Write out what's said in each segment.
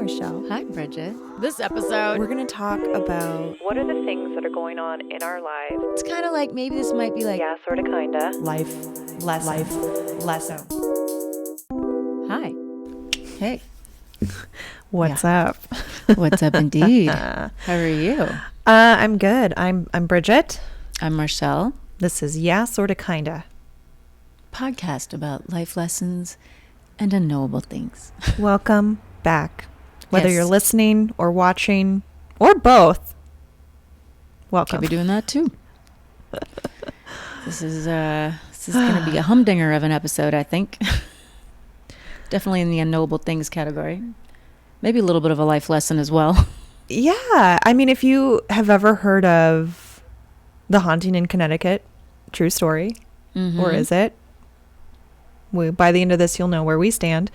Marshelle. Hi, Bridget. This episode, We're going to talk about what are the things that are going on in our lives? it's kind of like maybe this might be like, Yeah, sorta, kinda. life lesson. hi. Hey. What's up? What's up indeed? How are you? I'm good. I'm Bridget. I'm Marshelle. This is Yeah, Sorta, Kinda. Podcast about life lessons and unknowable things. Welcome back. Whether Yes. you're listening or watching or both, welcome. Could be doing that too. This is going to be a humdinger of an episode, I think. Definitely in the unknowable things category. Maybe a little bit of a life lesson as well. Yeah. I mean, if you have ever heard of The Haunting in Connecticut, true story, or is it? By the end of this, you'll know where we stand.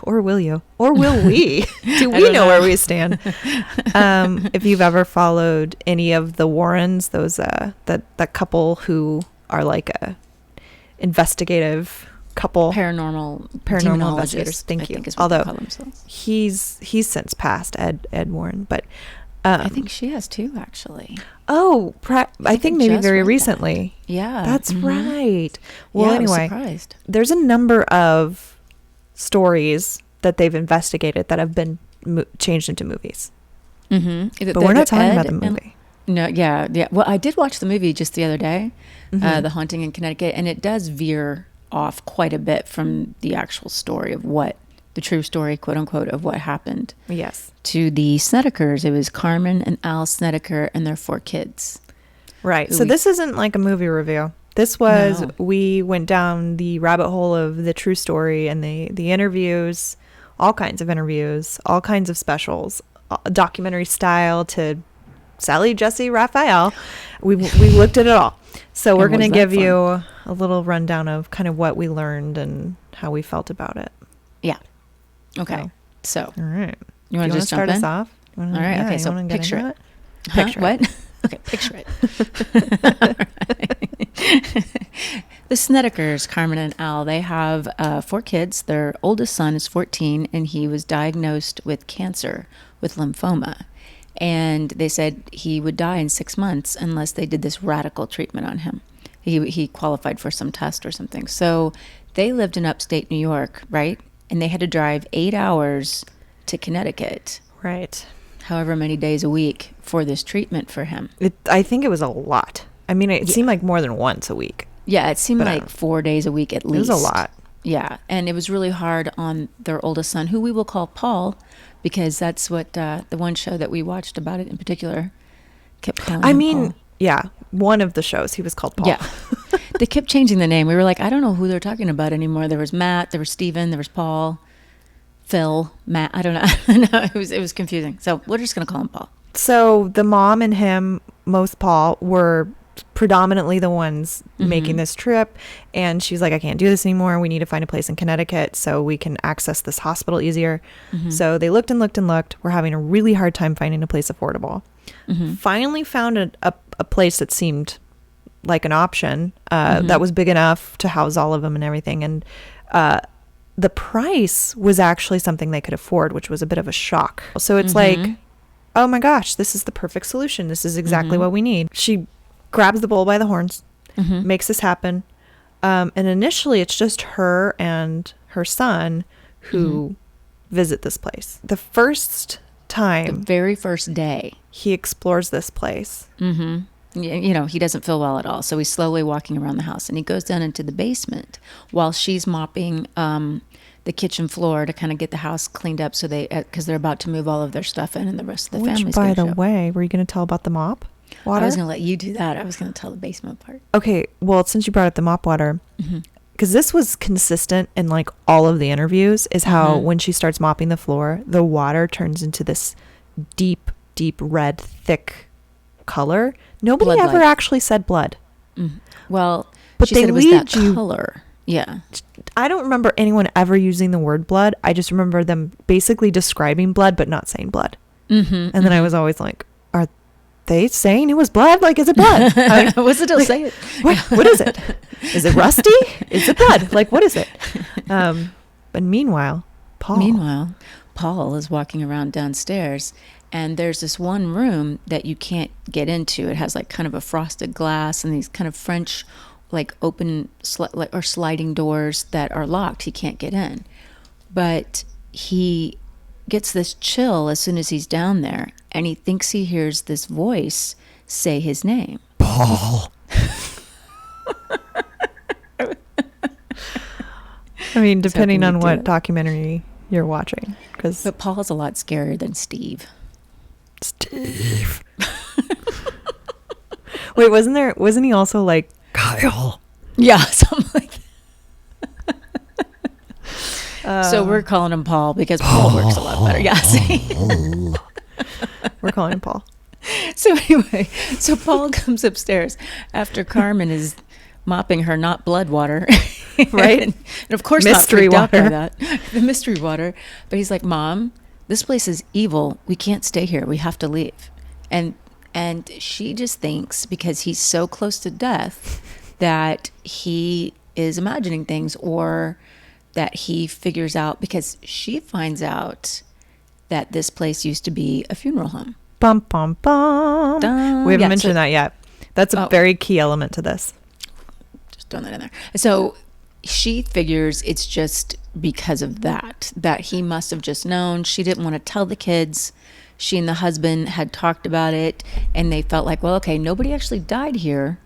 Or will you? Or will we? Do we know where we stand? If you've ever followed any of the Warrens, those that couple who are like a investigative couple, Paranormal investigators. Thank I you. think is what Although they call themselves. he's since passed, Ed Warren, but I think she has too, actually. I think maybe just very read that. recently. Yeah. That's right. Well, Yeah, I was anyway, surprised. there's a number of stories that they've investigated that have been changed into movies. Mm-hmm. But we're not talking about the movie. No, yeah. Well, I did watch the movie just the other day, The Haunting in Connecticut, and it does veer off quite a bit from the actual story of the true story, quote unquote, of what happened. Yes. To the Snedekers. It was Carmen and Al Snedeker and their 4 kids. Right. So this isn't like a movie review. This was, we went down the rabbit hole of the true story and the interviews, all kinds of interviews, all kinds of specials, documentary style to Sally, Jesse, Raphael. We looked at it all. So we're going to give you a little rundown of kind of what we learned and how we felt about it. Yeah. Okay. So, All right. you want to just start jump in? us off? All right. Okay. So picture it. Picture what? Okay. Picture it. The Snedekers, Carmen and Al, they have 4 kids. Their oldest son is 14, and he was diagnosed with cancer, with lymphoma. And they said he would die in 6 months unless they did this radical treatment on him. He qualified for some test or something. So they lived in upstate New York, right? And they had to drive 8 hours to Connecticut. Right. However many days a week for this treatment for him. I think it was a lot. I mean, it seemed like more than once a week. Yeah, it seemed like 4 days a week at least. It was a lot. Yeah, and it was really hard on their oldest son, who we will call Paul, because that's what the one show that we watched about it in particular kept calling him Paul. Yeah, one of the shows he was called Paul. Yeah, they kept changing the name. We were like, I don't know who they're talking about anymore. There was Matt, there was Steven, there was Paul, Phil, Matt. I don't know. No, it was confusing. So we're just gonna call him Paul. So the mom and him, most Paul, were predominantly the ones making this trip, and she's like, I can't do this anymore. We need to find a place in Connecticut so we can access this hospital easier. So they looked and looked and looked. We're having a really hard time finding a place affordable. Finally found a place that seemed like an option that was big enough to house all of them and everything, and the price was actually something they could afford, which was a bit of a shock. So it's like, oh my gosh, this is the perfect solution. This is exactly what we need. She grabs the bull by the horns, makes this happen. And initially it's just her and her son who visit this place. The very first day he explores this place. You know, he doesn't feel well at all. So he's slowly walking around the house, and he goes down into the basement while she's mopping the kitchen floor to kind of get the house cleaned up, so because they're about to move all of their stuff in, and the rest of the family's by the show. way, were you going to tell about the mop water? I was going to let you do that. I was going to tell the basement part. Okay, well, since you brought up the mop water, because this was consistent in like all of the interviews, is how when she starts mopping the floor, the water turns into this deep red, thick color. Nobody Blood-like. ever actually said blood. Well, But she they said it was lead that you- color. Yeah. I don't remember anyone ever using the word blood. I just remember them basically describing blood but not saying blood. And then I was always like, are they saying it was blood? Like, is it blood? What's it? Say it. What is it? Is it rusty? Is it blood? Like, what is it? But meanwhile, Meanwhile, Paul is walking around downstairs, and there's this one room that you can't get into. It has like kind of a frosted glass and these kind of French like open or sliding doors that are locked. He can't get in. But he gets this chill as soon as he's down there, and he thinks he hears this voice say his name. Paul. I mean, depending on what documentary you're watching. But Paul's a lot scarier than Steve. Steve. Wait, wasn't he also like Kyle? Yeah, something like that. So we're calling him Paul because Paul works a lot better. Yeah, see? We're calling him Paul. So anyway, Paul comes upstairs after Carmen is mopping her not blood water. Right? and of course mystery not water. Out by that. The mystery water. But he's like, Mom, this place is evil. We can't stay here. We have to leave. And she just thinks because he's so close to death that he is imagining things, or that he figures out, because she finds out that this place used to be a funeral home. Bum, bum, bum. Dun. We haven't mentioned that yet. That's a very key element to this. Just throwing that in there. So she figures it's just because of that he must have just known. She didn't want to tell the kids. She and the husband had talked about it, and they felt like, well, okay, nobody actually died here,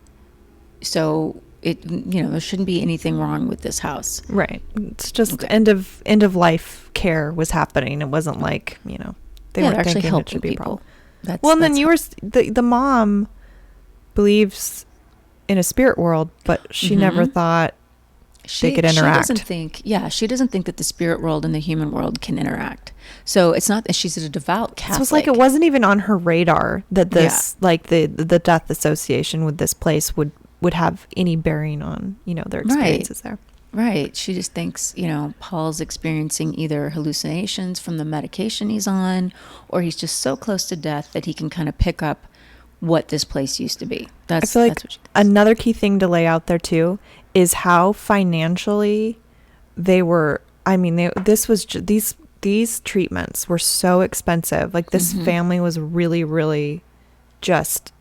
so there shouldn't be anything wrong with this house. Right. It's just end of life care was happening. It wasn't like, they weren't actually thinking helping it should be a people. problem. And then you were the mom believes in a spirit world, but she never thought they could interact. She doesn't think that the spirit world and the human world can interact. So it's not that she's a devout Catholic. So it's like it wasn't even on her radar that this, like the death association with this place would have any bearing on, their experiences there. Right. She just thinks, Paul's experiencing either hallucinations from the medication he's on, or he's just so close to death that he can kind of pick up what this place used to be. I feel like that's what she thinks. Another key thing to lay out there too is how financially they were. I mean, these treatments were so expensive. Like this family was really, really just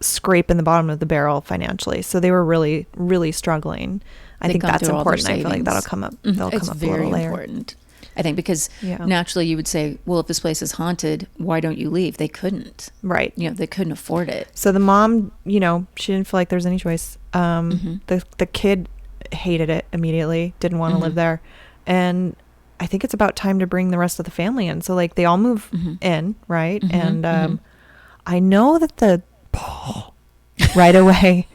scraping the bottom of the barrel financially. So they were really, really struggling. I think that's important. I feel like that'll come up. They'll come up a little later. It's very important. I think because naturally you would say, well, if this place is haunted, why don't you leave? They couldn't. Right. They couldn't afford it. So the mom, she didn't feel like there was any choice. The kid hated it immediately, didn't want to live there. And I think it's about time to bring the rest of the family in. So like they all move in, right? And I know that the Paul right away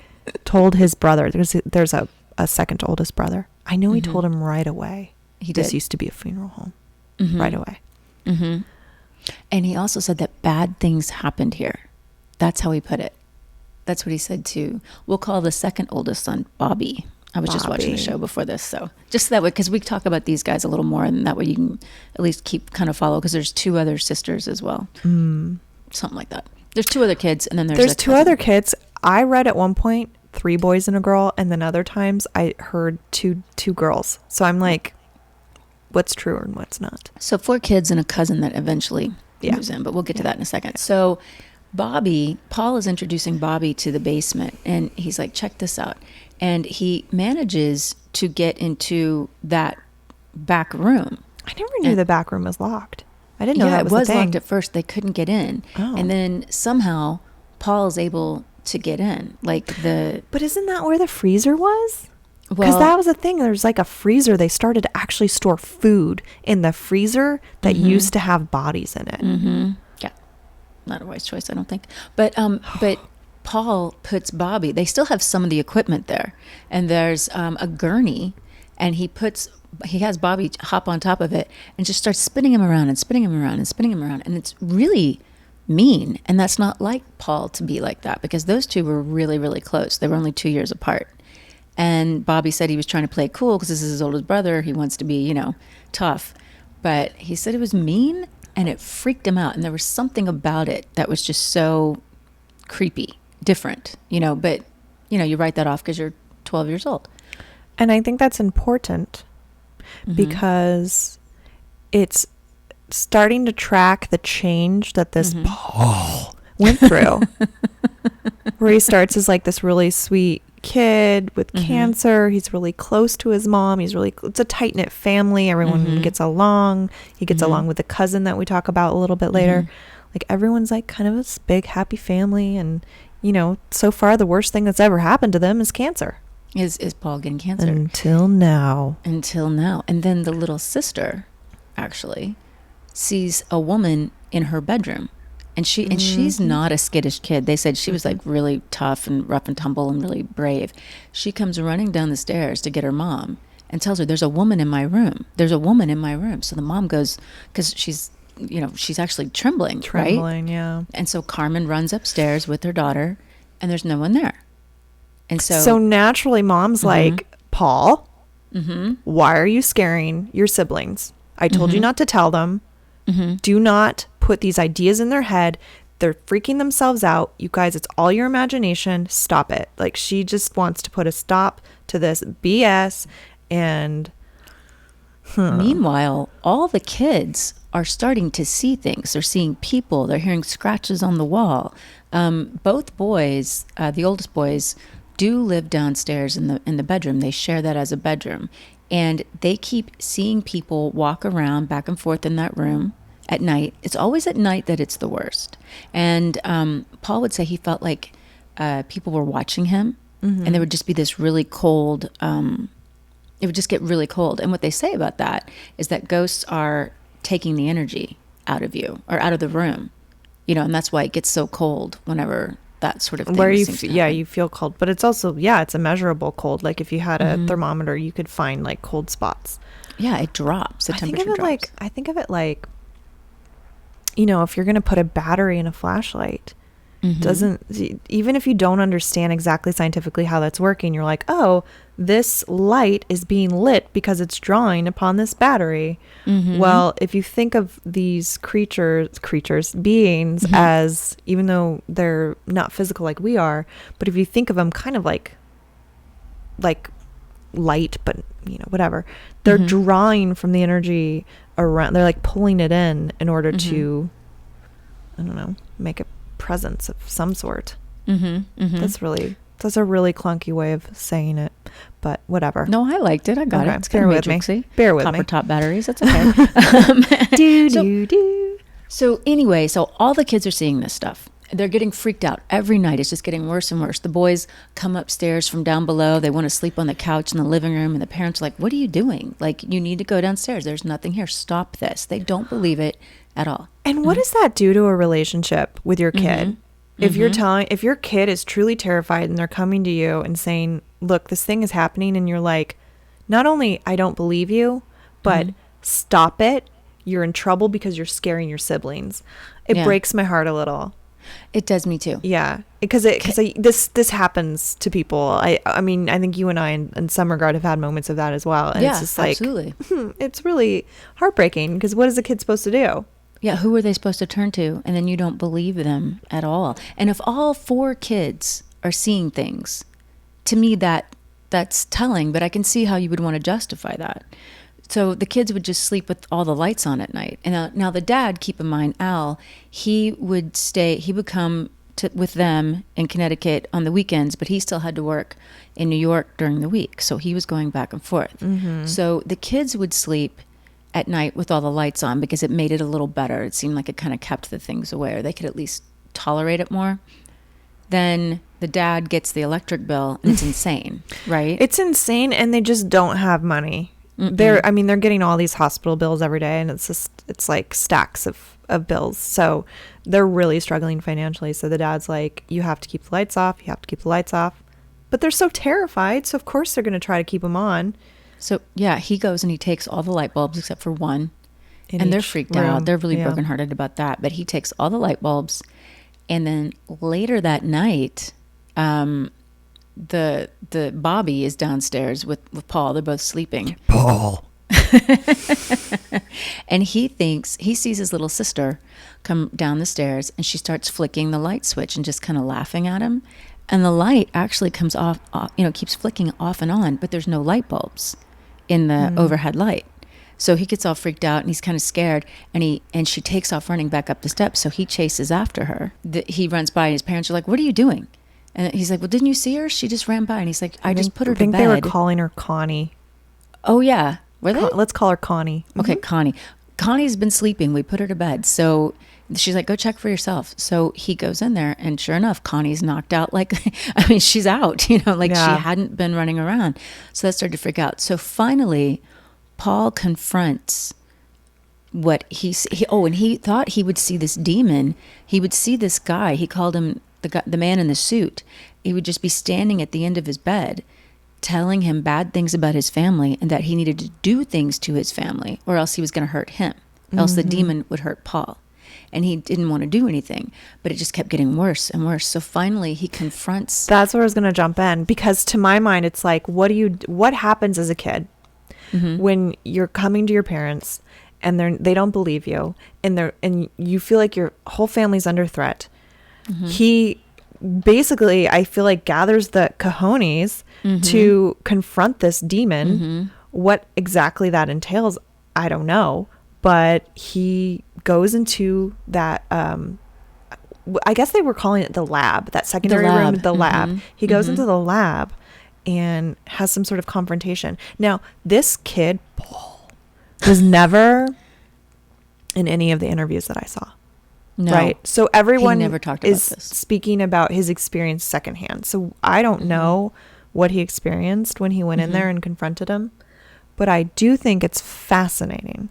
told his brother, there's a second oldest brother. I know he told him right away. This used to be a funeral home. Right away. And he also said that bad things happened here. That's how he put it. That's what he said too. We'll call the second oldest son Bobby. I was just watching the show before this, so just that way, because we talk about these guys a little more, and that way you can at least keep kind of follow, because there's two other sisters as well. Something like that. There's two other kids, and then there's two other kids. I read at one point 3 boys and a girl, and then other times I heard two girls. So I'm like, what's true and what's not? So 4 kids and a cousin that eventually moves in, but we'll get to that in a second. So Paul is introducing Bobby to the basement, and he's like, check this out. And he manages to get into that back room. I never knew the back room was locked. I didn't know that was it a was thing. locked at first. They couldn't get in. Oh. And then somehow Paul is able to get in. But isn't that where the freezer was? Well, because that was a thing. There's like a freezer. They started to actually store food in the freezer that used to have bodies in it. Yeah. Not a wise choice, I don't think. But Paul puts Bobby, they still have some of the equipment there, and there's a gurney, and he has Bobby hop on top of it and just starts spinning him around and spinning him around and spinning him around. And it's really mean. And that's not like Paul to be like that, because those two were really, really close. They were only 2 years apart. And Bobby said he was trying to play cool because this is his oldest brother. He wants to be, tough. But he said it was mean, and it freaked him out. And there was something about it that was just so creepy, different, but, you write that off because you're 12 years old. And I think that's important because it's starting to track the change that this Paul went through. Where he starts as like this really sweet kid with cancer. He's really close to his mom. It's a tight-knit family. Everyone gets along. He gets along with the cousin that we talk about a little bit later. Like, everyone's like kind of this big happy family, and you know, so far the worst thing that's ever happened to them is cancer. Is Paul getting cancer? Until now. And then the little sister actually sees a woman in her bedroom. And she's not a skittish kid. They said she was like really tough and rough and tumble and really brave. She comes running down the stairs to get her mom and tells her, there's a woman in my room. There's a woman in my room. So the mom goes, because she's actually trembling, right? Yeah. And so Carmen runs upstairs with her daughter, and there's no one there. And so naturally mom's like, Paul, why are you scaring your siblings? I told you not to tell them. Do not put these ideas in their head. They're freaking themselves out. You guys, it's all your imagination. Stop it. Like, she just wants to put a stop to this BS. And meanwhile, all the kids are starting to see things. They're seeing people. They're hearing scratches on the wall. Both boys, the oldest boys, do live downstairs in the bedroom. They share that as a bedroom. And they keep seeing people walk around back and forth in that room at night. It's always at night that it's the worst. And Paul would say he felt like people were watching him, and there would just be this really cold, it would just get really cold. And what they say about that is that ghosts are taking the energy out of you or out of the room, you know, and that's why it gets so cold whenever that sort of thing. Where you feel cold, but it's also, it's a measurable cold. Like, if you had a thermometer, you could find like cold spots. Yeah, it drops. The temperature drops. I think of it like, you know, if you're going to put a battery in a flashlight, even if you don't understand exactly scientifically how that's working, you're like, oh, this light is being lit because it's drawing upon this battery. Well, if you think of these beings as, even though they're not physical like we are, but if you think of them kind of like light, but you know, whatever, they're drawing from the energy around. They're like pulling it in order to, I don't know, make a presence of some sort. That's a really clunky way of saying it, but whatever. No, I liked it. I got it. It's Bear with me. Bear with me. Copper top batteries. That's okay. So anyway, so all the kids are seeing this stuff. They're getting freaked out every night. It's just getting worse and worse. The boys come upstairs from down below. They want to sleep on the couch in the living room, and the parents are like, what are you doing? Like, you need to go downstairs. There's nothing here. Stop this. They don't believe it at all. And what does that do to a relationship with your kid? If if your kid is truly terrified and they're coming to you and saying, look, this thing is happening, and you're like, not only I don't believe you, but stop it. You're in trouble because you're scaring your siblings. It breaks my heart a little. It does me too. Yeah, because this happens to people. I mean, I think you and I, in some regard, have had moments of that as well. And it's just like, absolutely. It's really heartbreaking, because what is a kid supposed to do? Yeah, who are they supposed to turn to? And then you don't believe them at all. And if all 4 kids are seeing things, to me that's telling, but I can see how you would want to justify that. So the kids would just sleep with all the lights on at night. And now the dad, keep in mind, Al, he would come with them in Connecticut on the weekends, but he still had to work in New York during the week. So he was going back and forth. So the kids would sleep at night with all the lights on because it made it a little better. It seemed like it kind of kept the things away, or they could at least tolerate it more. Then the dad gets the electric bill, and it's insane, right? It's insane, and they just don't have money. They're getting all these hospital bills every day, and it's like stacks of bills. So they're really struggling financially. So the dad's like, you have to keep the lights off. You have to keep the lights off. But they're so terrified. So of course they're going to try to keep them on. So yeah, he goes and he takes all the light bulbs except for one, and they're freaked out. They're really brokenhearted about that. But he takes all the light bulbs, and then later that night, the Bobby is downstairs with Paul. They're both sleeping. Paul. And he sees his little sister come down the stairs, and she starts flicking the light switch and just kind of laughing at him. And the light actually comes off, keeps flicking off and on, but there's no light bulbs in the overhead light. So he gets all freaked out and he's kind of scared, and she takes off running back up the steps. So he chases after her. He runs by and his parents are like, "What are you doing?" And he's like, "Well, didn't you see her? She just ran by." And he's like, I just put her to bed. I think they were calling her Connie. Oh, yeah. Were they? Let's call her Connie. Okay, Connie. Connie's been sleeping. We put her to bed. So she's like, "Go check for yourself." So he goes in there, and sure enough, Connie's knocked out. Like, I mean, she's out, she hadn't been running around. So that started to freak out. So finally, Paul confronts what he thought he would see this demon. He would see this guy. He called him the man in the suit. He would just be standing at the end of his bed, telling him bad things about his family and that he needed to do things to his family or else he was going to hurt him. Else the demon would hurt Paul. And he didn't want to do anything, but it just kept getting worse and worse. So finally he confronts. That's where I was going to jump in, because to my mind, it's like, what happens as a kid when you're coming to your parents and they don't believe you and you feel like your whole family's under threat. He basically, I feel like, gathers the cojones to confront this demon. What exactly that entails, I don't know. But he goes into that, I guess they were calling it the lab, that secondary room, the lab. He goes into the lab and has some sort of confrontation. Now, this kid, Paul, was never in any of the interviews that I saw. No. Right. So everyone never talked about is this. speaking about his experience secondhand. So I don't know what he experienced when he went in there and confronted him. But I do think it's fascinating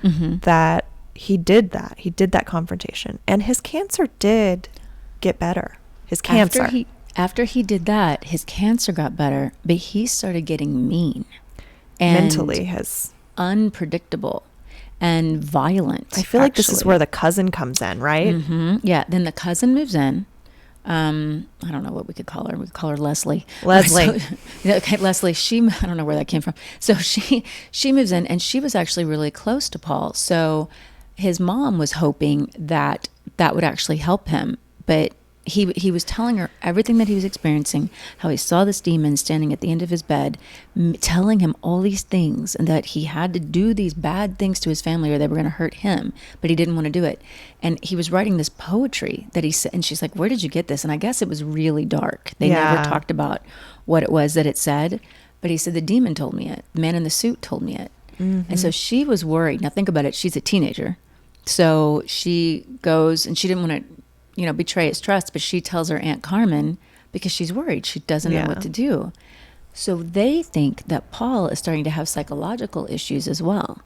that he did that. He did that confrontation. And his cancer did get better. His cancer. After he did that, his cancer got better, but he started getting mean. And mentally unpredictable. And violent. I feel like this is where the cousin comes in, right? Yeah. Then the cousin moves in. I don't know what we could call her. We could call her Leslie. Leslie. Okay, Leslie. I don't know where that came from. So she moves in, and she was actually really close to Paul. So his mom was hoping that would actually help him, but he was telling her everything that he was experiencing, how he saw this demon standing at the end of his bed, telling him all these things, and that he had to do these bad things to his family or they were going to hurt him, but he didn't want to do it. And he was writing this poetry that he said, and she's like, "Where did you get this?" And I guess it was really dark. They never talked about what it was that it said, but he said, "The demon told me it. The man in the suit told me it." And so she was worried. Now think about it. She's a teenager. So she goes, and she didn't want to betray his trust, but she tells her Aunt Carmen because she's worried. She doesn't know what to do. So they think that Paul is starting to have psychological issues as well.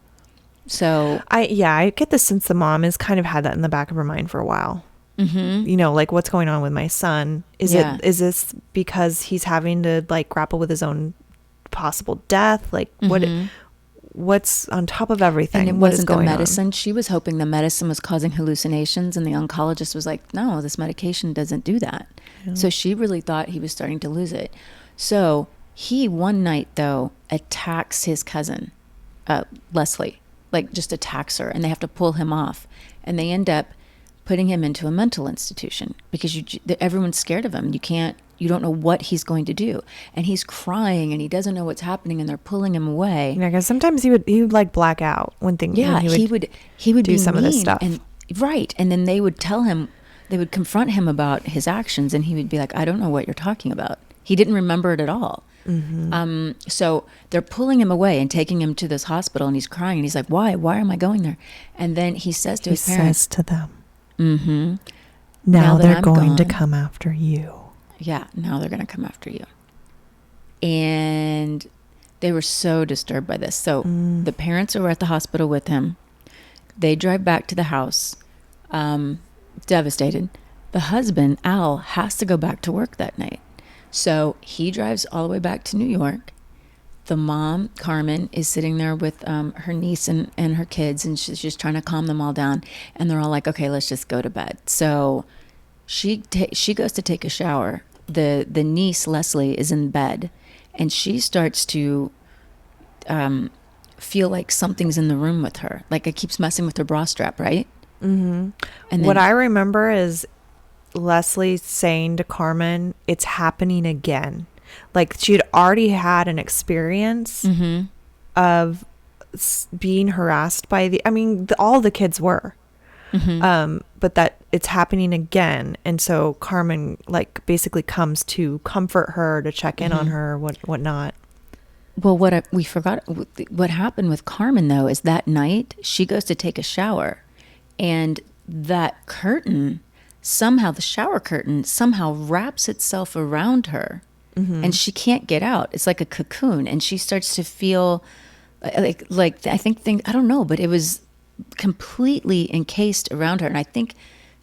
So I get the sense the mom has kind of had that in the back of her mind for a while. Like, what's going on with my son? Is this because he's having to like grapple with his own possible death? Like what's on top of everything? And it wasn't the medicine. She was hoping the medicine was causing hallucinations, and the oncologist was like, "No, this medication doesn't do that." So she really thought he was starting to lose it. So he one night though attacks his cousin, Leslie, like just attacks her, and they have to pull him off, and they end up putting him into a mental institution because everyone's scared of him. You don't know what he's going to do. And he's crying and he doesn't know what's happening, and they're pulling him away. Yeah, because sometimes he would like black out when things. Yeah, he would do some of this stuff. And then they would confront him about his actions, and he would be like, "I don't know what you're talking about." He didn't remember it at all. So they're pulling him away and taking him to this hospital, and he's crying, and he's like, Why am I going there? And then he says to his parents, to them, now they're going to come after you. Yeah, now they're going to come after you. And they were so disturbed by this. So the parents were at the hospital with him. They drive back to the house, devastated. The husband, Al, has to go back to work that night. So he drives all the way back to New York. The mom, Carmen, is sitting there with her niece and her kids, and she's just trying to calm them all down. And they're all like, "Okay, let's just go to bed." So she goes to take a shower. The niece, Leslie, is in bed, and she starts to feel like something's in the room with her. Like it keeps messing with her bra strap, right? And then, what I remember is Leslie saying to Carmen, "It's happening again." Like she had already had an experience of being harassed by all the kids were. But that it's happening again, and so Carmen like basically comes to comfort her, to check in on her, whatnot. Well, we forgot what happened with Carmen though is that night she goes to take a shower, and that curtain somehow, the shower curtain somehow wraps itself around her, and she can't get out. It's like a cocoon, and she starts to feel like I don't know, but it was completely encased around her. And I think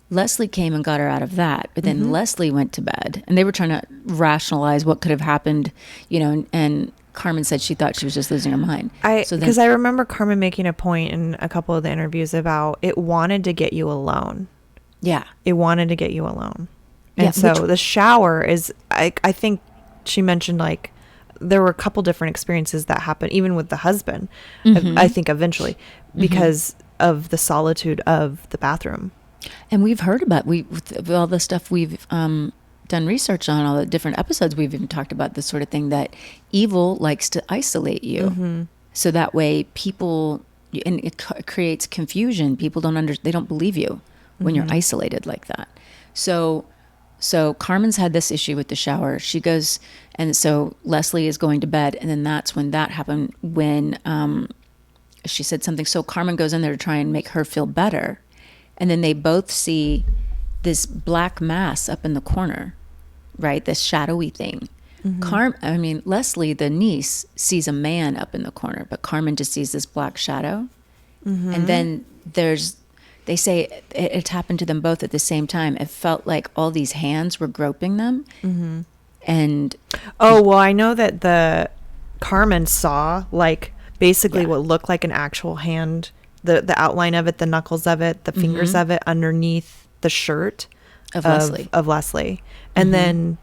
Leslie came and got her out of that, but then Leslie went to bed, and they were trying to rationalize what could have happened, and Carmen said she thought she was just losing her mind. Because I remember Carmen making a point in a couple of the interviews about it wanted to get you alone. Yeah. It wanted to get you alone. And so the shower is, I think she mentioned like there were a couple different experiences that happened, even with the husband, I think eventually, because of the solitude of the bathroom. And we've heard about, with all the stuff we've done research on, all the different episodes, we've even talked about this sort of thing, that evil likes to isolate you. So that way people, and it creates confusion. People they don't believe you when you're isolated like that. So Carmen's had this issue with the shower. She goes, and so Leslie is going to bed, and then that's when that happened, when she said something. So Carmen goes in there to try and make her feel better, and then they both see this black mass up in the corner, right? This shadowy thing. Leslie, the niece, sees a man up in the corner, but Carmen just sees this black shadow. And then they say it happened to them both at the same time. It felt like all these hands were groping them. And I know that the Carmen saw like basically what looked like an actual hand, the outline of it, the knuckles of it, the fingers of it underneath the shirt of Leslie. And then,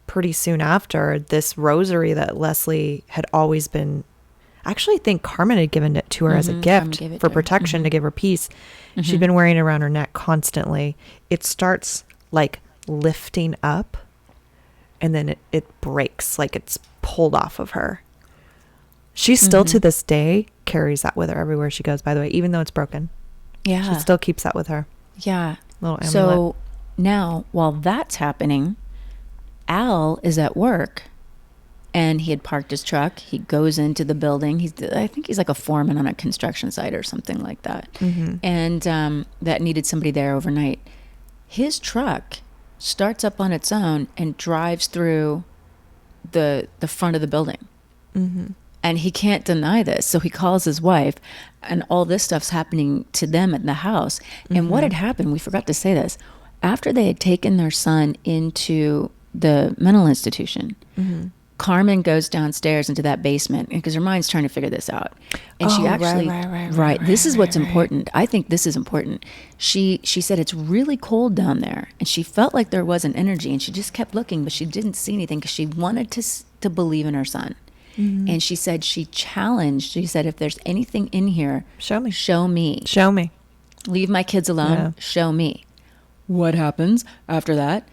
pretty soon after, this rosary that Leslie had always been, I actually think Carmen had given it to her as a gift for protection, to give her peace. She'd been wearing it around her neck constantly. It starts like lifting up, and then it breaks, like it's pulled off of her. She still to this day carries that with her everywhere she goes, by the way, even though it's broken. Yeah. She still keeps that with her. Yeah. Little amulet. So now, while that's happening, Al is at work, and he had parked his truck. He goes into the building. I think he's like a foreman on a construction site or something like that. And that needed somebody there overnight. His truck starts up on its own and drives through the front of the building. And he can't deny this. So he calls his wife, and all this stuff's happening to them in the house. And what had happened, we forgot to say this, after they had taken their son into the mental institution, Carmen goes downstairs into that basement because her mind's trying to figure this out. And she actually, this is what's important. I think this is important. She said it's really cold down there, and she felt like there was an energy, and she just kept looking, but she didn't see anything because she wanted to believe in her son. And she said she said, if there's anything in here, show me. Leave my kids alone. Show me. What happens after that?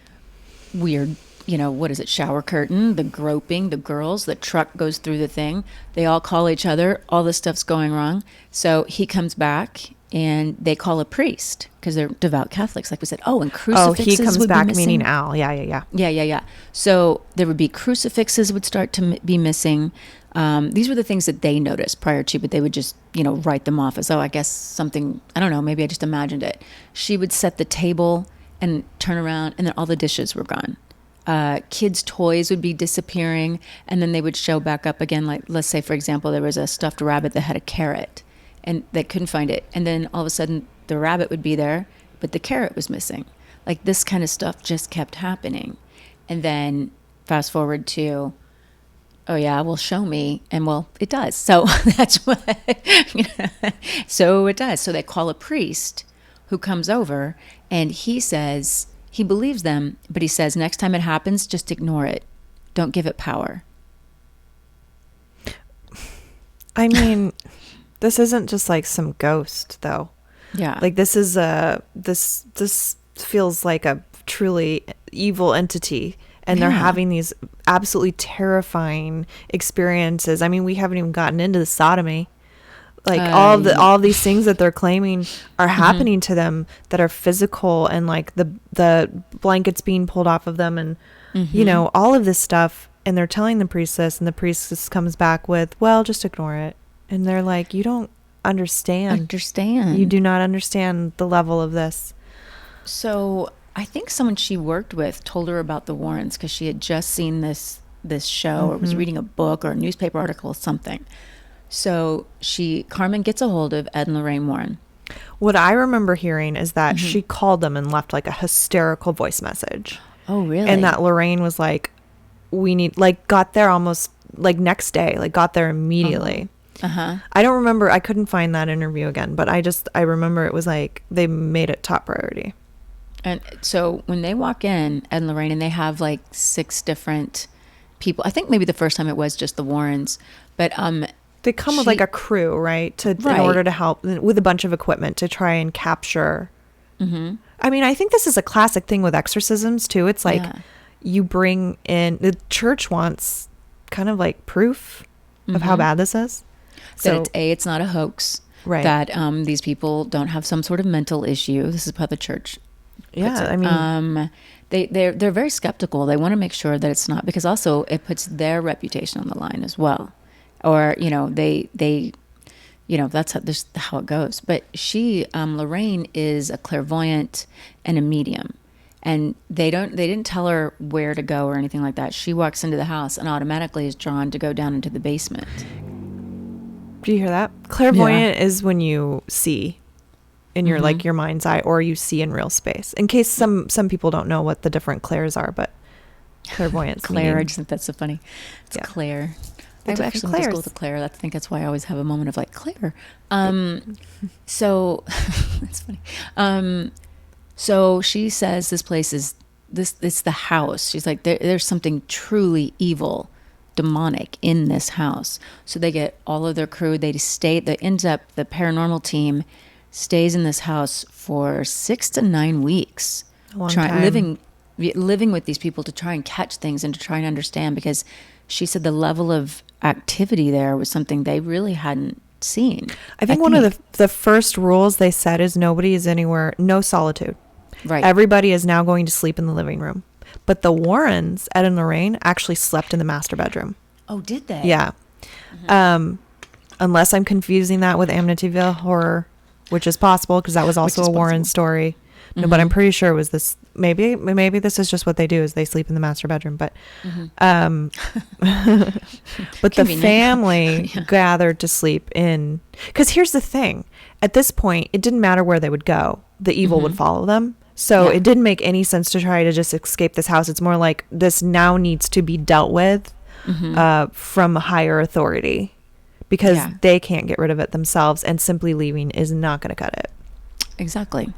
Weird. What is it? Shower curtain, the groping, the girls, the truck goes through the thing. They all call each other. All this stuff's going wrong. So he comes back, and they call a priest because they're devout Catholics, like we said. And crucifixes. He comes would back, be missing. meaning Al. Yeah. So there would be crucifixes would start to be missing. These were the things that they noticed prior to, but they would just, write them off as, I guess something, I don't know, maybe I just imagined it. She would set the table and turn around, and then all the dishes were gone. Kids' toys would be disappearing, and then they would show back up again. Like, let's say, for example, there was a stuffed rabbit that had a carrot, and they couldn't find it. And then all of a sudden, the rabbit would be there, but the carrot was missing. Like, this kind of stuff just kept happening. And then fast forward to, show me. And well, it does. So that's what, so it does. So they call a priest who comes over, and he says, he believes them, but he says, next time it happens, just ignore it. Don't give it power. This isn't just like some ghost, though. Yeah. Like, this is this feels like a truly evil entity. and they're having these absolutely terrifying experiences. I mean, we haven't even gotten into the sodomy. Like all of these things that they're claiming are happening to them that are physical, and like the blankets being pulled off of them, and you know, all of this stuff. And they're telling the priestess, and the priestess comes back with, well, just ignore it. And they're like, you don't understand. You do not understand the level of this. So I think someone she worked with told her about the Warrens because she had just seen this show or was reading a book or a newspaper article or something. So Carmen gets a hold of Ed and Lorraine Warren. What I remember hearing is that she called them and left like a hysterical voice message. Oh, really? And that Lorraine was like, got there almost like next day, like got there immediately. I don't remember. I couldn't find that interview again, but I remember it was like they made it top priority. And so when they walk in, Ed and Lorraine, and they have like 6 different people, I think maybe the first time it was just the Warrens, but they come with like a crew, right? In order to help with a bunch of equipment to try and capture. I mean, I think this is a classic thing with exorcisms too. It's like you bring in, the church wants kind of like proof of how bad this is. So that it's not a hoax. Right. That these people don't have some sort of mental issue. This is how the church. Yeah, I mean, they're very skeptical. They want to make sure that it's not, because also it puts their reputation on the line as well. Or they that's how it goes. But Lorraine is a clairvoyant and a medium, and they didn't tell her where to go or anything like that. She walks into the house and automatically is drawn to go down into the basement. Do you hear that? Clairvoyant is when you see in your like your mind's eye, or you see in real space. In case some people don't know what the different clairs are, but clairvoyance. Claire, I just think that's so funny. It's Claire. I actually went to school with Claire. I think that's why I always have a moment of like, Claire. So that's funny. So she says this place is it's the house. She's like, there's something truly evil, demonic in this house. So they get all of their crew. The paranormal team stays in this house for 6 to 9 weeks, living with these people to try and catch things and to try and understand, because she said the level of activity there was something they really hadn't seen. I think one of the first rules they said is nobody is anywhere, no solitude. Right. Everybody is now going to sleep in the living room. But the Warrens, Ed and Lorraine, actually slept in the master bedroom. Oh, did they? Yeah. Unless I'm confusing that with Amityville Horror, which is possible, because that was also a Warren story. No, but I'm pretty sure it was this. Maybe this is just what they do, is they sleep in the master bedroom. But, but the family gathered to sleep in. Because here's the thing: at this point, it didn't matter where they would go; the evil would follow them. So it didn't make any sense to try to just escape this house. It's more like this now needs to be dealt with from a higher authority, because they can't get rid of it themselves, and simply leaving is not going to cut it. Exactly.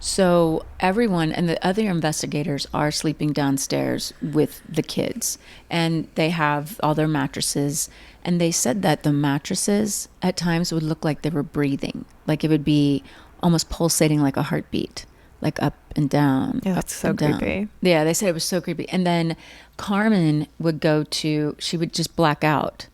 So everyone and the other investigators are sleeping downstairs with the kids, and they have all their mattresses, and they said that the mattresses at times would look like they were breathing, like it would be almost pulsating like a heartbeat, like up and down. Yeah, that's so creepy. Yeah, they said it was so creepy. And then Carmen she would just black out.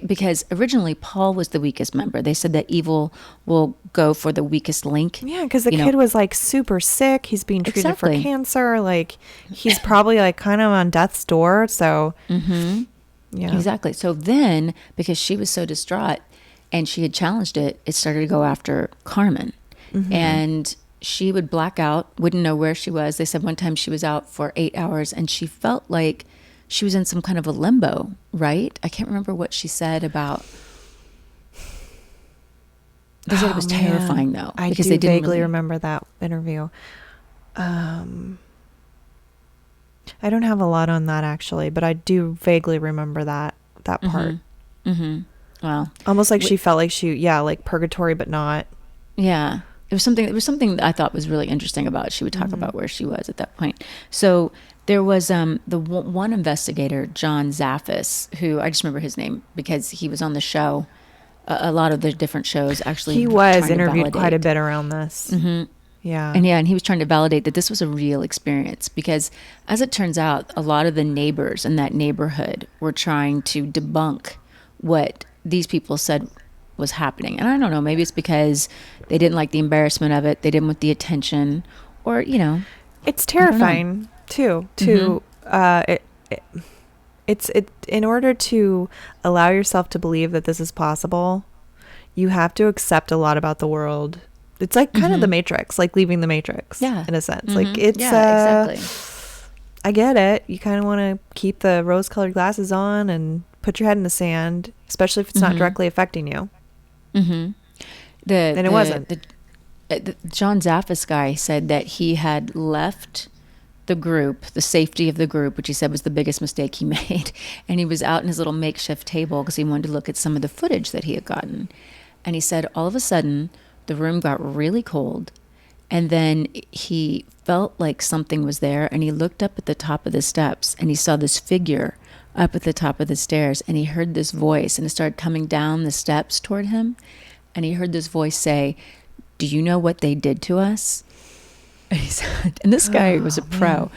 Because originally Paul was the weakest member. They said that evil will go for the weakest link. Yeah, because the kid was like super sick. He's being treated for cancer. Like he's probably like kind of on death's door. So, yeah, exactly. So then, because she was so distraught and she had challenged it, it started to go after Carmen, and she would black out, wouldn't know where she was. They said one time she was out for 8 hours, and she felt like she was in some kind of a limbo, right? I can't remember what she said about. They said it was terrifying, though. I do vaguely remember that interview. I don't have a lot on that, actually, but I do vaguely remember that part. Well, almost like she felt like like purgatory, but not. Yeah. There was something that I thought was really interesting about it. She would talk about where she was at that point. So there was the one investigator, John Zaffis, who I just remember his name because he was on the show, a lot of the different shows actually. He was interviewed quite a bit around this. Yeah. And he was trying to validate that this was a real experience, because as it turns out, a lot of the neighbors in that neighborhood were trying to debunk what these people said was happening. And I don't know, maybe it's because they didn't like the embarrassment of it. They didn't want the attention, or, It's terrifying too, it's in order to allow yourself to believe that this is possible, you have to accept a lot about the world. It's like kind of the Matrix, like leaving the Matrix, in a sense. Like it's, exactly. I get it. You kind of want to keep the rose-colored glasses on and put your head in the sand, especially if it's not directly affecting you. And it wasn't. The John Zaffis guy said that he had left the group, the safety of the group, which he said was the biggest mistake he made. And he was out in his little makeshift table because he wanted to look at some of the footage that he had gotten. And he said all of a sudden the room got really cold. And then he felt like something was there, and he looked up at the top of the steps and he saw this figure up at the top of the stairs, and he heard this voice, and it started coming down the steps toward him. And he heard this voice say, "Do you know what they did to us?" And he said, and this guy was a pro. Man.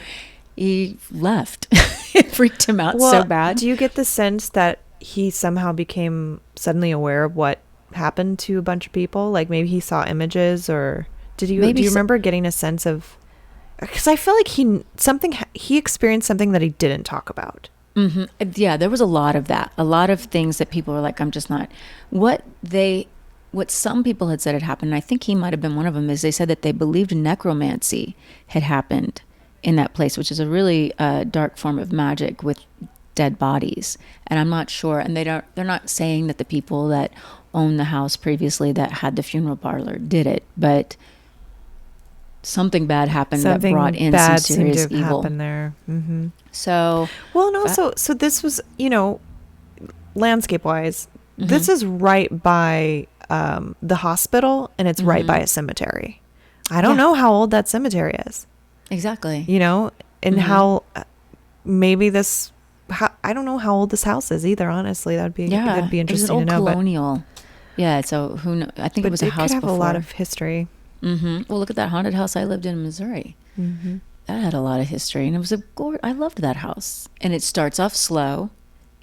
He left. It freaked him out so bad. Do you get the sense that he somehow became suddenly aware of what happened to a bunch of people? Like maybe he saw images, or do you remember getting a sense of, because I feel like he experienced something that he didn't talk about. Yeah, there was a lot of that. A lot of things that people were like, I'm just not. What some people had said had happened, and I think he might have been one of them, is they said that they believed necromancy had happened in that place, which is a really dark form of magic with dead bodies. And I'm not sure, and they're not saying that the people that owned the house previously that had the funeral parlor did it, but something bad happened that brought in some serious evil. Happened there. Mm-hmm. So, well, and also, so this was, landscape wise, this is right by the hospital, and it's right by a cemetery. I don't know how old that cemetery is. Exactly. And how maybe I don't know how old this house is either, honestly. That'd be interesting to know. Colonial. Yeah, so who knows? I think it was a house before. It could have a lot of history. Well, look at that haunted house I lived in Missouri. That had a lot of history, and it was I loved that house. And it starts off slow,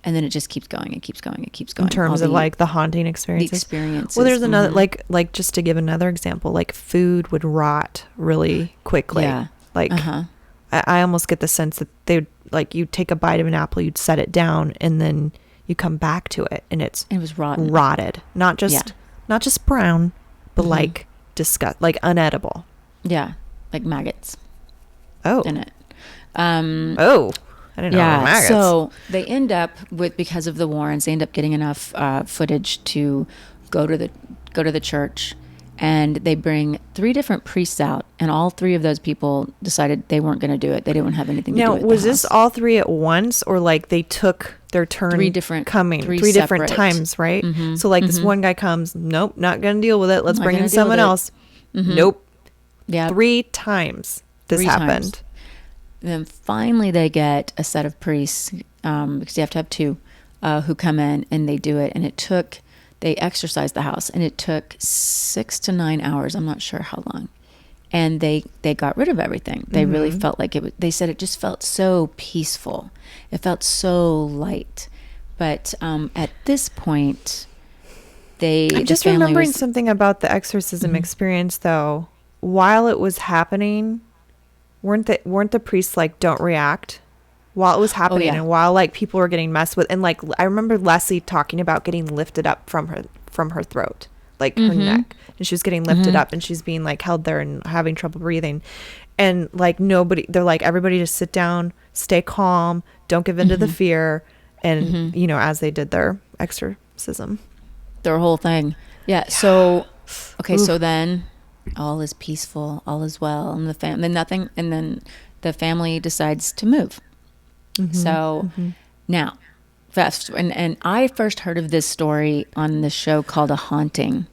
and then it just keeps going. It keeps going. It keeps going. In terms of like the haunting experiences. The experiences. Well, there's another like just to give another example, like food would rot really quickly. Yeah. Like I almost get the sense that they like you'd take a bite of an apple, you'd set it down, and then you come back to it, and it was rotted. Not just brown, but like like unedible. Yeah, like maggots. Oh. In it. I didn't know about maggots. So they end up because of the Warrens, they end up getting enough footage to go to the church, and they bring 3 different priests out, and all 3 of those people decided they weren't going to do it. They didn't have anything to do with it. Now, was this all 3 at once, or like they took their turn 3 different times, right? So like this one guy comes, nope, not going to deal with it. Let's bring in someone else. Nope. Yeah. 3 times this happened. Then finally they get a set of priests, because you have to have 2, who come in and they do it. And they exorcised the house, and it took 6 to 9 hours. I'm not sure how long. And they got rid of everything. They really felt like they said it just felt so peaceful. It felt so light. But at this point, I'm just remembering something about the exorcism experience, though. While it was happening, weren't the priests like, don't react while it was happening? And while like people were getting messed with, and like I remember Leslie talking about getting lifted up from her throat, like her neck, and she was getting lifted up, and she's being like held there and having trouble breathing, and like they're like, everybody just sit down, stay calm, don't give in to the fear, and as they did their exorcism, their whole thing. So so then all is peaceful, all is well, and then the family decides to move. Now, and I first heard of this story on this show called A Haunting,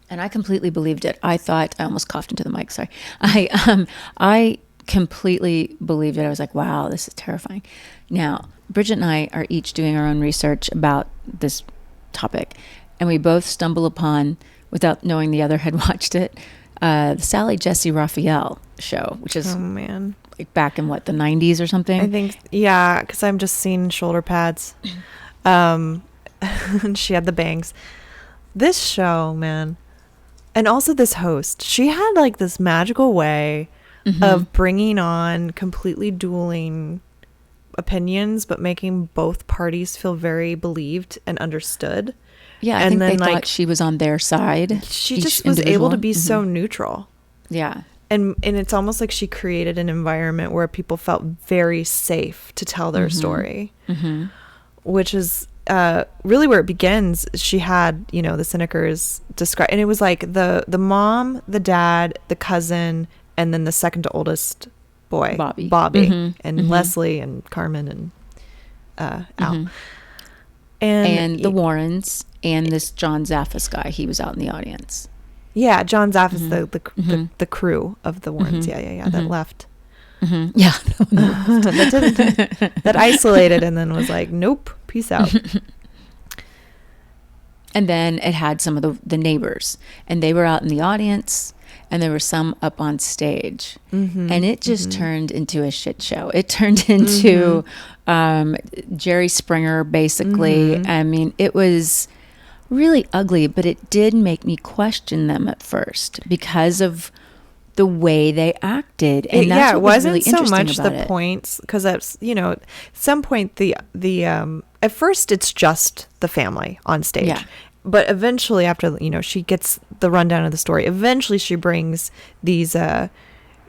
and I completely believed it. I almost coughed into the mic. Sorry. I completely believed it. I was like, wow, this is terrifying. Now, Bridget and I are each doing our own research about this topic, and we both stumble upon, without knowing the other had watched it, the Sally Jesse Raphael show, which is Oh man. like back in what, the 90s or something? I think, yeah, because I'm just seeing shoulder pads. And she had the bangs. This show, man, and also this host, she had like this magical way of bringing on completely dueling opinions, but making both parties feel very believed and understood. Yeah, I and think then, they like, thought she was on their side. She each just was able to individual. be so neutral. Yeah. And it's almost like she created an environment where people felt very safe to tell their story, which is really where it begins. She had, the Snedekers describe, and it was like the mom, the dad, the cousin, and then the second to oldest boy, Bobby, and Leslie and Carmen and Al. And the Warrens and this John Zaffis guy, he was out in the audience. Yeah, John Zaffis, the crew of the Warrens. Yeah, that left. Yeah. that isolated and then was like, nope, peace out. And then it had some of the neighbors, and they were out in the audience, and there were some up on stage, and it just turned into a shit show. It turned into Jerry Springer, basically. I mean, it was really ugly, but it did make me question them at first because of the way they acted. And that's it what was wasn't really so interesting much about the it. points, because that's, at some point the at first it's just the family on stage. Yeah. But eventually, after, she gets the rundown of the story, eventually she brings these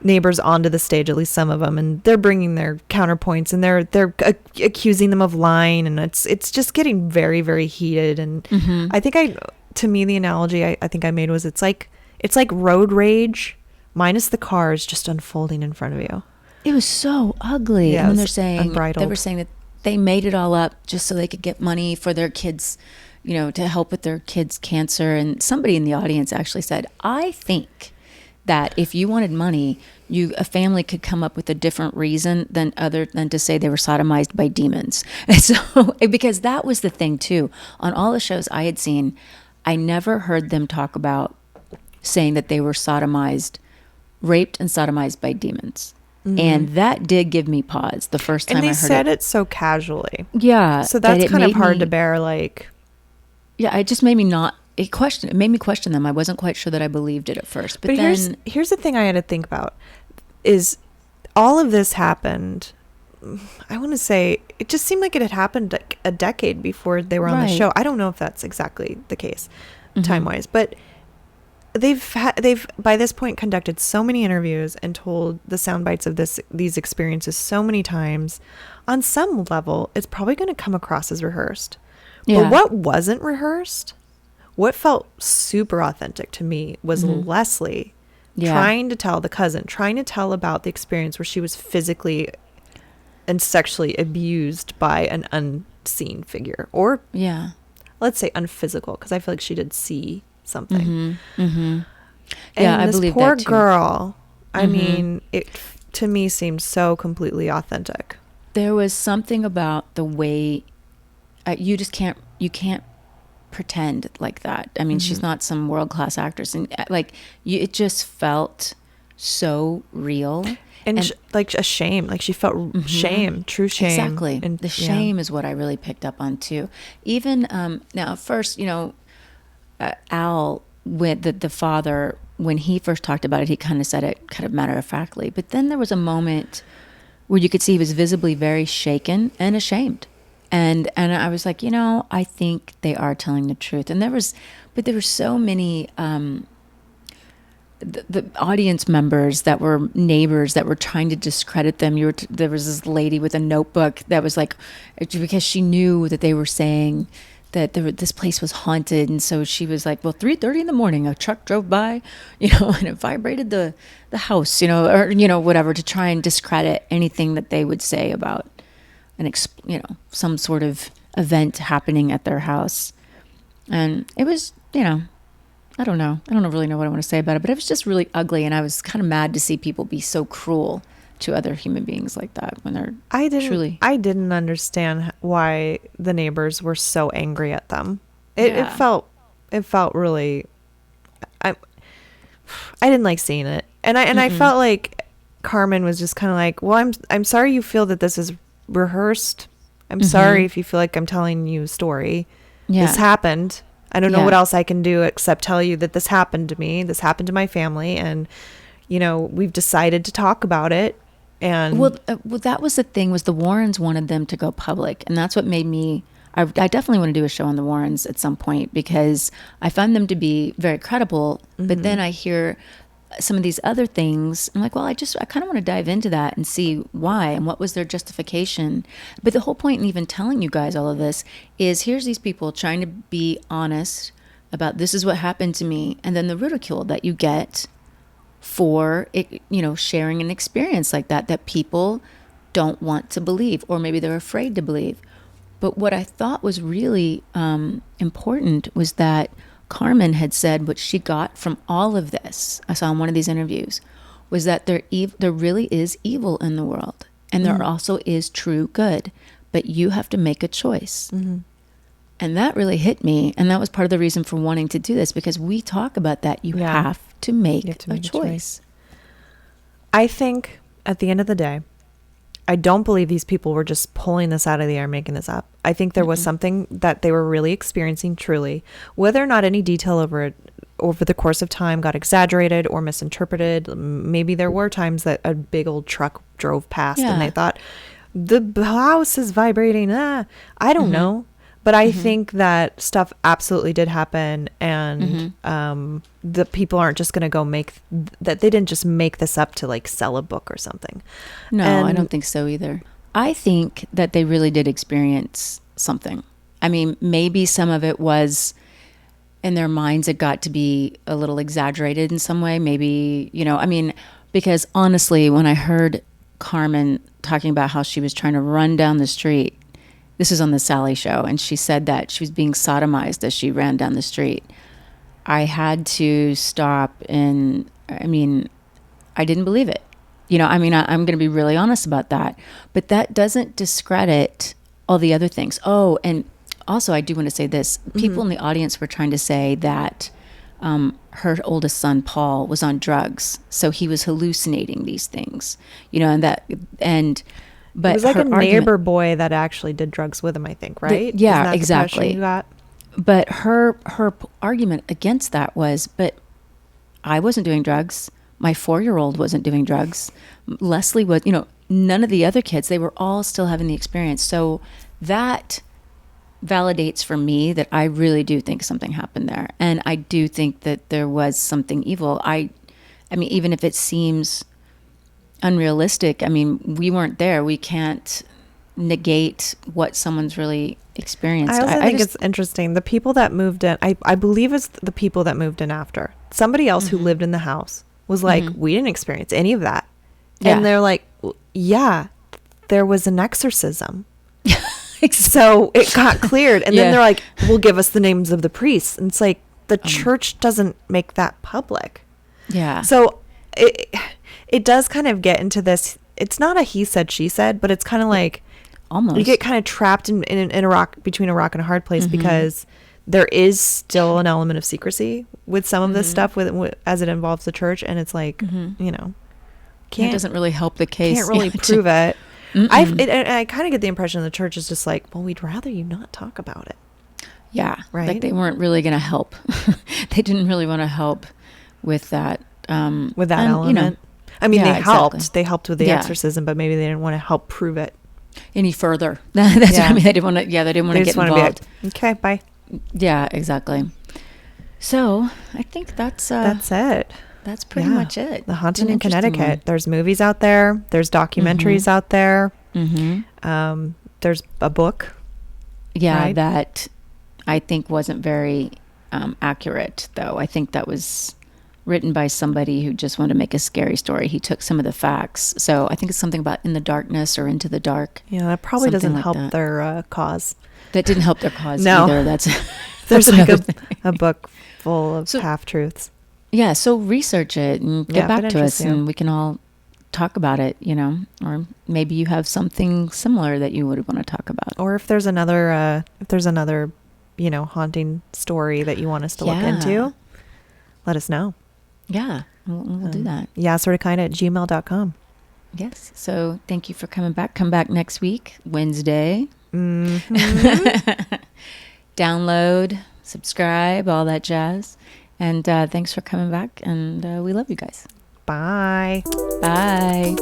neighbors onto the stage, at least some of them, and they're bringing their counterpoints, and they're accusing them of lying, and it's just getting very, very heated. And I think to me, the analogy I think I made was it's like road rage minus the cars just unfolding in front of you. It was so ugly. Yeah, and then it they're was saying, unbridled. they were saying that they made it all up just so they could get money for their kids, to help with their kids' cancer. And somebody in the audience actually said, I think that if you wanted money, a family could come up with a different reason than to say they were sodomized by demons. And so, because that was the thing too. On all the shows I had seen, I never heard them talk about saying that they were raped and sodomized by demons. And that did give me pause the first time I heard it. And they said it so casually. Yeah. So that's kind of hard to bear, like... Yeah, it just made me it made me question them. I wasn't quite sure that I believed it at first. But then here's the thing I had to think about is all of this happened, I want to say, it just seemed like it had happened like a decade before they were on the show. I don't know if that's exactly the case time-wise, but they've by this point conducted so many interviews and told the sound bites of these experiences so many times. On some level, it's probably going to come across as rehearsed. Yeah. But what wasn't rehearsed, what felt super authentic to me was Leslie trying to tell the cousin, trying to tell about the experience where she was physically and sexually abused by an unseen figure, or let's say unphysical, because I feel like she did see something. And I this believe poor that too. girl, I mean, it to me seemed so completely authentic. There was something about the way you can't pretend like that. I mean, she's not some world-class actress, and it just felt so real. And like a shame, like she felt shame, true shame. Exactly. And the shame is what I really picked up on too. Even now, at first, Al, with the father, when he first talked about it, he kind of said it kind of matter-of-factly. But then there was a moment where you could see he was visibly very shaken and ashamed. And I was like, I think they are telling the truth. And there were so many the audience members that were neighbors that were trying to discredit them. There was this lady with a notebook that was like, because she knew that they were saying that this place was haunted, and so she was like, well, 3:30 in the morning, a truck drove by, and it vibrated the house, or whatever, to try and discredit anything that they would say about some sort of event happening at their house. And it was, I don't know. I don't really know what I want to say about it, but it was just really ugly. And I was kind of mad to see people be so cruel to other human beings like that when they're I didn't understand why the neighbors were so angry at them. It felt really, I didn't like seeing it. And I felt like Carmen was just kind of like, well, I'm sorry you feel that this is rehearsed. I'm sorry if you feel like I'm telling you a story. Yeah. This happened. I don't know what else I can do except tell you that this happened to me. This happened to my family. And, you know, we've decided to talk about it. And well, that was the thing, was the Warrens wanted them to go public. And that's what made me, I definitely want to do a show on the Warrens at some point, because I find them to be very credible. But then I hear some of these other things. I'm like, well, I kind of want to dive into that and see why and what was their justification. But the whole point in even telling you guys all of this is, here's these people trying to be honest about, this is what happened to me. And then the ridicule that you get for it, you know, sharing an experience like that people don't want to believe, or maybe they're afraid to believe. But what I thought was really important was that Carmen had said what she got from all of this, I saw in one of these interviews, was that there really is evil in the world, and there also is true good, but you have to make a choice. And that really hit me, and that was part of the reason for wanting to do this, because we talk about that. You have to make a choice. I think at the end of the day, I don't believe these people were just pulling this out of the air, making this up. I think there was something that they were really experiencing truly. Whether or not any detail over the course of time got exaggerated or misinterpreted, maybe there were times that a big old truck drove past and they thought, the house is vibrating. I don't know. But I think that stuff absolutely did happen, and the people aren't just going to that they didn't just make this up to like sell a book or something. No, I don't think so either. I think that they really did experience something. I mean, maybe some of it was in their minds, it got to be a little exaggerated in some way. Maybe, you know, I mean, because honestly, when I heard Carmen talking about how she was trying to run down the street, this is on the Sally show, and she said that she was being sodomized as she ran down the street. I had to stop, and I mean, I didn't believe it. You know, I mean, I'm going to be really honest about that. But that doesn't discredit all the other things. Oh, and also I do want to say this. People in the audience were trying to say that her oldest son, Paul, was on drugs. So he was hallucinating these things, you know, but it was like a neighbor boy that actually did drugs with him, I think, right? Yeah, exactly. But her argument against that was, but I wasn't doing drugs. My 4-year-old wasn't doing drugs. Leslie was, you know, none of the other kids, they were all still having the experience. So that validates for me that I really do think something happened there. And I do think that there was something evil. I mean, even if it seems unrealistic, I mean, we weren't there. We can't negate what someone's really experienced. I also think it's interesting. The people that moved in, I believe it's the people that moved in after. Somebody else who lived in the house was like, we didn't experience any of that. Yeah. And they're like, yeah, there was an exorcism. So it got cleared. And then they're like, well, give us the names of the priests. And it's like, the church doesn't make that public. Yeah. So it does kind of get into this. It's not a he said, she said, but it's kind of like almost you get kind of trapped in between a rock and a hard place, because there is still an element of secrecy with some of this stuff as it involves the church. And it's like, you know, it doesn't really help the case. Can't really prove it. I kind of get the impression the church is just like, well, we'd rather you not talk about it. Yeah. Right. Like they weren't really going to help. They didn't really want to help with that. Element. You know, I mean, they helped. Exactly. They helped with the exorcism, but maybe they didn't want to help prove it any further. That's what I mean. They didn't want to. Yeah, they didn't want to get involved. Okay, bye. Yeah, exactly. So I think that's it. That's pretty much it. The Haunting in Connecticut. There's movies out there. There's documentaries out there. There's a book. Yeah, right? That I think wasn't very accurate, though. I think that was written by somebody who just wanted to make a scary story. He took some of the facts. So I think it's something about In the Darkness or Into the Dark. Yeah, that probably doesn't help their cause. That didn't help their cause either. There's like a book full of half-truths. Yeah, so research it and get back to us and we can all talk about it, you know, or maybe you have something similar that you would want to talk about. Or if there's another, you know, haunting story that you want us to look into, let us know. Yeah, we'll do that. yeahsortakinda@gmail.com. Yes. So thank you for coming back. Come back next week, Wednesday. Download, subscribe, all that jazz. And thanks for coming back. And we love you guys. Bye. Bye.